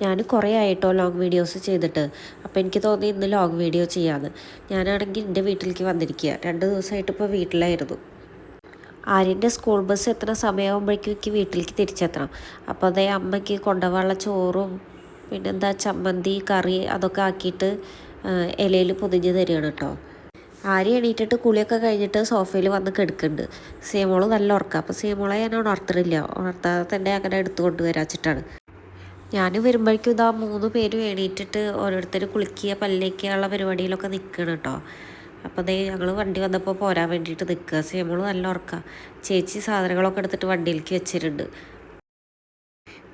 ഞാൻ കുറേ ആയിട്ടോ ലോങ് വീഡിയോസ് ചെയ്തിട്ട്. അപ്പോൾ എനിക്ക് തോന്നി ഇന്ന് ലോങ് വീഡിയോ ചെയ്യാമെന്ന്. ഞാനാണെങ്കിൽ എൻ്റെ വീട്ടിലേക്ക് വന്നിരിക്കുക. 2 ദിവസമായിട്ട് ഇപ്പോൾ വീട്ടിലായിരുന്നു. ആര്യൻ്റെ സ്കൂൾ ബസ് എത്തുന്ന സമയമാകുമ്പോഴേക്കും എനിക്ക് വീട്ടിലേക്ക് തിരിച്ചെത്തണം. അപ്പോൾ അതേ അമ്മയ്ക്ക് കൊണ്ടുപോകാനുള്ള ചോറും പിന്നെന്താ ചമ്മന്തി കറി അതൊക്കെ ആക്കിയിട്ട് ഇലയിൽ പൊതിഞ്ഞ് തരികയാണ് കേട്ടോ. ആര്യ എണീറ്റിട്ട് കുളിയൊക്കെ കഴിഞ്ഞിട്ട് സോഫയിൽ വന്ന് കിടക്കുന്നുണ്ട്. സേമോള് നല്ല ഉറക്കം. അപ്പോൾ സേമോളെ ഞാൻ ഉണർത്തണില്ല, ഉണർത്താതെ തന്നെ അങ്ങനെ എടുത്തു കൊണ്ടുവരാച്ചിട്ടാണ്. ഞാൻ വരുമ്പോഴേക്കും ഇതാ 3 പേരും എണീറ്റിട്ട് ഓരോരുത്തർ കുളിക്കുക പല്ലേക്കുള്ള പരിപാടിയിലൊക്കെ നിൽക്കണം കേട്ടോ. അപ്പോൾ അതേ ഞങ്ങൾ വണ്ടി വന്നപ്പോൾ പോരാൻ വേണ്ടിയിട്ട് നിൽക്കുക. സേമോൾ നല്ല ഉറക്കുക. ചേച്ചി സാധനങ്ങളൊക്കെ എടുത്തിട്ട് വണ്ടിയിലേക്ക് വെച്ചിട്ടുണ്ട്.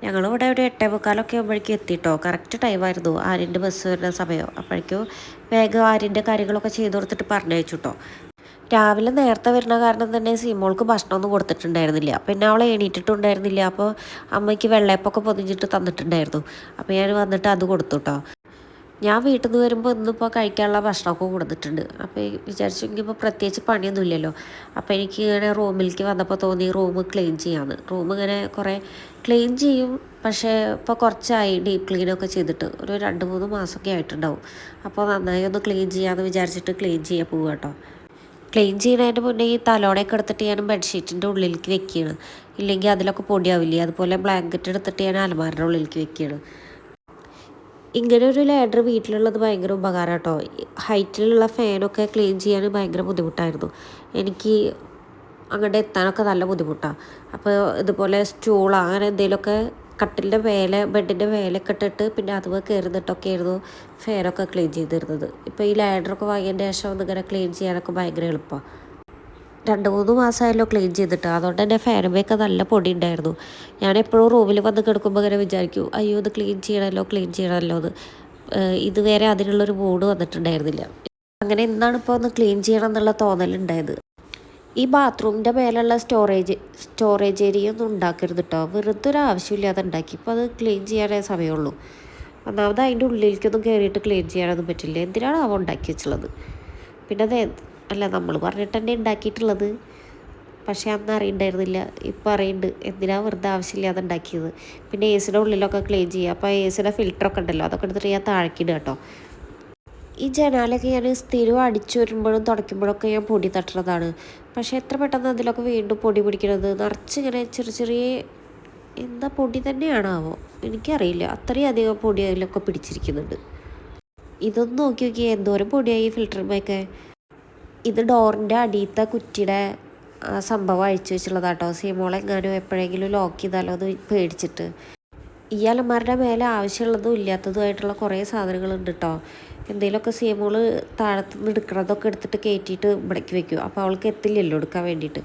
ഞങ്ങളിവിടെ ഒരു 8:45 ആകുമ്പോഴേക്കും എത്തിയിട്ടോ. കറക്റ്റ് ടൈമായിരുന്നു ആര്യൻ്റെ ബസ് വരുന്ന സമയം. അപ്പോഴേക്കും വേഗം ആര്യൻ്റെ കാര്യങ്ങളൊക്കെ ചെയ്ത് കൊടുത്തിട്ട് പറഞ്ഞയച്ചു കേട്ടോ. രാവിലെ നേരത്തെ വരുന്ന കാരണം തന്നെ സീമോൾക്ക് ഭക്ഷണമൊന്നും കൊടുത്തിട്ടുണ്ടായിരുന്നില്ല. പിന്നെ അവളെ എണീറ്റിട്ടുണ്ടായിരുന്നില്ല. അപ്പോൾ അമ്മയ്ക്ക് വെള്ളയപ്പൊക്കെ പൊതിഞ്ഞിട്ട് തന്നിട്ടുണ്ടായിരുന്നു. അപ്പോൾ ഞാൻ വന്നിട്ട് അത് കൊടുത്തു കേട്ടോ. ഞാൻ വീട്ടിൽ നിന്ന് വരുമ്പോൾ ഇന്നിപ്പോൾ കഴിക്കാനുള്ള ഭക്ഷണമൊക്കെ കൊടുത്തിട്ടുണ്ട്. അപ്പോൾ വിചാരിച്ചെങ്കിൽ ഇപ്പോൾ പ്രത്യേകിച്ച് പണിയൊന്നുമില്ലല്ലോ. അപ്പോൾ എനിക്ക് ഇങ്ങനെ റൂമിലേക്ക് വന്നപ്പോൾ തോന്നി റൂം ക്ലീൻ ചെയ്യാമെന്ന്. റൂം ഇങ്ങനെ കുറേ ക്ലീൻ ചെയ്യും, പക്ഷേ ഇപ്പോൾ കുറച്ചായി ഡീപ്പ് ക്ലീനൊക്കെ ചെയ്തിട്ട് ഒരു 2-3 മാസമൊക്കെ ആയിട്ടുണ്ടാവും. അപ്പോൾ നന്നായി ഒന്ന് ക്ലീൻ ചെയ്യാമെന്ന് വിചാരിച്ചിട്ട് ക്ലീൻ ചെയ്യാൻ പോവുക കേട്ടോ. ക്ലീൻ ചെയ്യുന്നതിന് മുന്നേ ഈ തലോടയൊക്കെ എടുത്തിട്ട് ഞാൻ ബെഡ്ഷീറ്റിൻ്റെ ഉള്ളിലേക്ക് വെക്കുകയാണ്. ഇല്ലെങ്കിൽ അതിലൊക്കെ പൊടിയാവില്ലേ. അതുപോലെ ബ്ലാങ്കറ്റ് എടുത്തിട്ട് ഞാൻ അലമാരയുടെ ഉള്ളിലേക്ക് വെക്കുകയാണ്. ഇങ്ങനെ ഒരു ലാഡർ വീട്ടിലുള്ളത് ഭയങ്കര ഉപകാരം കേട്ടോ. ഹൈറ്റിലുള്ള ഫാനൊക്കെ ക്ലീൻ ചെയ്യാൻ ഭയങ്കര ബുദ്ധിമുട്ടായിരുന്നു എനിക്ക്. അങ്ങോട്ട് എത്താനൊക്കെ നല്ല ബുദ്ധിമുട്ടാണ്. അപ്പോൾ ഇതുപോലെ സ്റ്റൂളോ അങ്ങനെ എന്തെങ്കിലുമൊക്കെ കട്ടിലിൻ്റെ വേല ബെഡിൻ്റെ വേലൊക്കെ ഇട്ടിട്ട് പിന്നെ അതുപോലെ കയറുന്നിട്ടൊക്കെ ആയിരുന്നു ഫാനൊക്കെ ക്ലീൻ ചെയ്തിരുന്നത്. ഇപ്പോൾ ഈ ലാഡറൊക്കെ വാങ്ങിയതിൻ്റെ ശേഷം ഒന്നിങ്ങനെ ക്ലീൻ ചെയ്യാനൊക്കെ ഭയങ്കര എളുപ്പമാണ്. 2-3 മാസമായല്ലോ ക്ലീൻ ചെയ്തിട്ട്. അതുകൊണ്ട് തന്നെ ഫാനുമൊക്കെ നല്ല പൊടി ഉണ്ടായിരുന്നു. ഞാൻ എപ്പോഴും റൂമിൽ വന്ന് കിടക്കുമ്പോൾ ഇങ്ങനെ വിചാരിക്കും, അയ്യോ ഇത് ക്ലീൻ ചെയ്യണമല്ലോ എന്ന്. ഇതുവരെ അതിനുള്ളൊരു മൂഡ് വന്നിട്ടുണ്ടായിരുന്നില്ല. അങ്ങനെ എന്താണ് ഇപ്പോൾ ഒന്ന് ക്ലീൻ ചെയ്യണം എന്നുള്ള തോന്നലുണ്ടായത്. ഈ ബാത്റൂമിൻ്റെ മേലുള്ള സ്റ്റോറേജ് ഏരിയ ഒന്നും ഉണ്ടാക്കരുത് കേട്ടോ. വെറുതെ ഒരു ആവശ്യമില്ലാതെ ഉണ്ടാക്കി. ഇപ്പോൾ അത് ക്ലീൻ ചെയ്യാനേ സമയമുള്ളൂ. ഒന്നാമത് അതിൻ്റെ ഉള്ളിലേക്കൊന്നും കയറിയിട്ട് ക്ലീൻ ചെയ്യാനൊന്നും പറ്റില്ല. എന്തിനാണ് അവ ഉണ്ടാക്കി വെച്ചുള്ളത്. പിന്നെ അത് അല്ല നമ്മൾ പറഞ്ഞിട്ട് തന്നെ ഉണ്ടാക്കിയിട്ടുള്ളത്. പക്ഷേ അന്ന് അറിയണ്ടായിരുന്നില്ല. ഇപ്പോൾ അറിയുന്നുണ്ട് എന്തിനാണ് വെറുതെ ആവശ്യമില്ലാതെ ഉണ്ടാക്കിയത്. പിന്നെ എ സിയുടെ ഉള്ളിലൊക്കെ ക്ലീൻ ചെയ്യുക. അപ്പോൾ എ സിയുടെ ഫിൽറ്ററൊക്കെ ഉണ്ടല്ലോ, അതൊക്കെ എടുത്തിട്ട് ഞാൻ താഴേക്കിടുക കേട്ടോ. ഈ ജനാലൊക്കെ ഞാൻ സ്ഥിരം അടിച്ചു വരുമ്പോഴും തുടയ്ക്കുമ്പോഴൊക്കെ ഞാൻ പൊടി തട്ടുന്നതാണ്. പക്ഷേ എത്ര പെട്ടെന്ന് അതിലൊക്കെ വീണ്ടും പൊടി പിടിക്കുന്നത്. നിറച്ചിങ്ങനെ ചെറിയ എന്താ പൊടി തന്നെയാണാവോ എനിക്കറിയില്ല. അത്രയും അധികം പൊടി അതിലൊക്കെ പിടിച്ചിരിക്കുന്നുണ്ട്. ഇതൊന്നും നോക്കി എന്തോരം പൊടിയായി ഫിൽറ്ററുമൊക്കെ. ഇത് ഡോറിൻ്റെ അടിയത്തെ കുറ്റിയുടെ സംഭവം അഴിച്ചു വെച്ചുള്ളതാട്ടോ. സീമോളെ എങ്ങാനും എപ്പോഴെങ്കിലും ലോക്ക് ചെയ്താലോ എന്ന് പേടിച്ചിട്ട്. ഈ അലമാരുടെ മേലെ ആവശ്യമുള്ളതും ഇല്ലാത്തതുമായിട്ടുള്ള കുറേ സാധനങ്ങളുണ്ട് കേട്ടോ. എന്തെങ്കിലുമൊക്കെ സീമോള് താഴത്തുനിന്ന് എടുക്കണതൊക്കെ എടുത്തിട്ട് കയറ്റിയിട്ട് ഇവിടേക്ക് വെക്കും. അപ്പോൾ അവൾക്ക് എത്തില്ലല്ലോ എടുക്കാൻ വേണ്ടിയിട്ട്.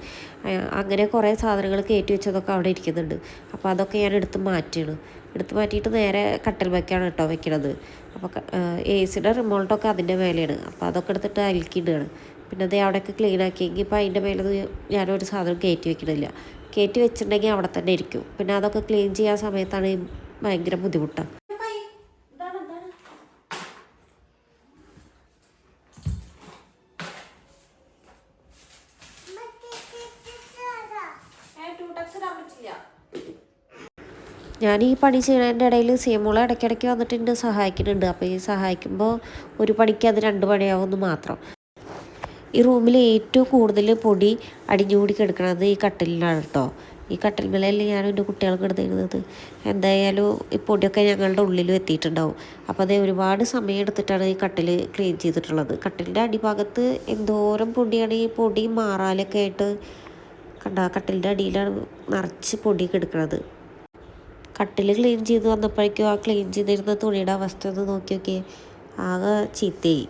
അങ്ങനെ കുറേ സാധനങ്ങൾ കയറ്റി വെച്ചതൊക്കെ അവിടെ ഇരിക്കുന്നുണ്ട്. അപ്പോൾ അതൊക്കെ ഞാൻ എടുത്ത് മാറ്റിയിട്ട് നേരെ കട്ടിൽ വയ്ക്കാണ് കേട്ടോ വെക്കണത്. അപ്പോൾ എ സിയുടെ റിമോട്ടൊക്കെ അതിൻ്റെ മേലെയാണ്. അപ്പോൾ അതൊക്കെ എടുത്തിട്ട് അലക്കിയിടുകയാണ്. പിന്നെ അത് അവിടെയൊക്കെ ക്ലീൻ ആക്കിയെങ്കിൽ ഇപ്പോൾ അതിൻ്റെ മേലെ ഞാനൊരു സാധനം കയറ്റി വെക്കണില്ല. കയറ്റി വെച്ചിട്ടുണ്ടെങ്കിൽ അവിടെ തന്നെ ഇരിക്കും. പിന്നെ അതൊക്കെ ക്ലീൻ ചെയ്യാൻ സമയത്താണ് ഭയങ്കര ബുദ്ധിമുട്ടാണ്. ഞാൻ ഈ പണി ചെയ്യുന്നതിൻ്റെ ഇടയിൽ സീമോളെ ഇടയ്ക്കിടയ്ക്ക് വന്നിട്ട് എന്നെ സഹായിക്കുന്നുണ്ട്. അപ്പോൾ ഈ സഹായിക്കുമ്പോൾ ഒരു പണിക്ക് അത് 2 പണിയാവുമെന്ന് മാത്രം. ഈ റൂമിൽ ഏറ്റവും കൂടുതൽ പൊടി അടിഞ്ഞുകൂടി കിടക്കുന്നത് ഈ കട്ടിലിനാണ് കേട്ടോ. ഈ കട്ടിൽമേലല്ലേ ഞാനും എൻ്റെ കുട്ടികൾക്ക് എടുത്തിരുന്നത്. എന്തായാലും ഈ പൊടിയൊക്കെ ഞങ്ങളുടെ ഉള്ളിലും എത്തിയിട്ടുണ്ടാവും. അപ്പോൾ അത് ഒരുപാട് സമയം എടുത്തിട്ടാണ് ഈ കട്ടിൽ ക്ലീൻ ചെയ്തിട്ടുള്ളത്. കട്ടിലിൻ്റെ അടിഭാഗത്ത് എന്തോരം പൊടിയാണ്. ഈ പൊടി മാറാലൊക്കെ ആയിട്ട് കട്ടിലിൻ്റെ അടിയിലാണ് നിറച്ച് പൊടി കിടക്കുന്നത്. കട്ടിൽ ക്ലീൻ ചെയ്ത് വന്നപ്പോഴേക്കും ആ ക്ലീൻ ചെയ്തിരുന്ന തുണിയുടെ അവസ്ഥ ഒന്ന് നോക്കിയൊക്കെ ആകെ ചീത്തയായി.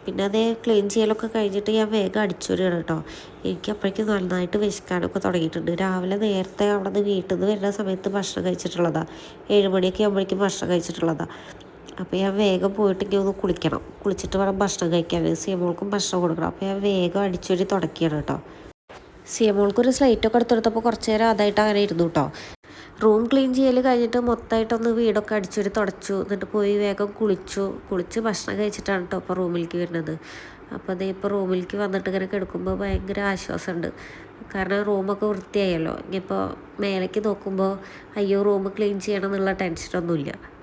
പിന്നെ അതേ ക്ലീൻ ചെയ്യലൊക്കെ കഴിഞ്ഞിട്ട് ഞാൻ വേഗം അടിച്ചു വരികയാണ് കേട്ടോ. എനിക്ക് അപ്പോഴേക്കും നന്നായിട്ട് വിശക്കാനൊക്കെ തുടങ്ങിയിട്ടുണ്ട്. രാവിലെ നേരത്തെ അവിടെ നിന്ന് വീട്ടിൽ നിന്ന് വരുന്ന സമയത്ത് ഭക്ഷണം കഴിച്ചിട്ടുള്ളതാണ്. 7 മണിയൊക്കെ ആകുമ്പോഴേക്കും ഭക്ഷണം കഴിച്ചിട്ടുള്ളതാണ്. അപ്പോൾ ഞാൻ വേഗം പോയിട്ട് ഇങ്ങനെ ഒന്ന് കുളിക്കണം. കുളിച്ചിട്ട് വേണം ഭക്ഷണം കഴിക്കാൻ. സീമോൾക്കും ഭക്ഷണം കൊടുക്കണം. അപ്പോൾ ഞാൻ വേഗം അടിച്ചു വരി തുടക്കുകയാണ് കേട്ടോ. സീമോൾക്കൊരു സ്ലൈറ്റൊക്കെ എടുത്തെടുത്തപ്പോൾ കുറച്ച് നേരം അതായിട്ട് അങ്ങനെ ഇരുന്നു കേട്ടോ. റൂം ക്ലീൻ ചെയ്യൽ കഴിഞ്ഞിട്ട് മൊത്തമായിട്ടൊന്ന് വീടൊക്കെ അടിച്ചൊരു തുടച്ചു. എന്നിട്ട് പോയി വേഗം കുളിച്ച് ഭക്ഷണം കഴിച്ചിട്ടാണ് കേട്ടോ ഇപ്പോൾ റൂമിലേക്ക് വരുന്നത്. അപ്പോൾ അതേ ഇപ്പോൾ റൂമിലേക്ക് വന്നിട്ട് ഇങ്ങനെ കിടക്കുമ്പോൾ ഭയങ്കര ആശ്വാസമുണ്ട്. കാരണം റൂമൊക്കെ വൃത്തിയായല്ലോ. ഇനിയിപ്പോൾ മേലേക്ക് നോക്കുമ്പോൾ അയ്യോ റൂം ക്ലീൻ ചെയ്യണം എന്നുള്ള ടെൻഷനൊന്നുമില്ല.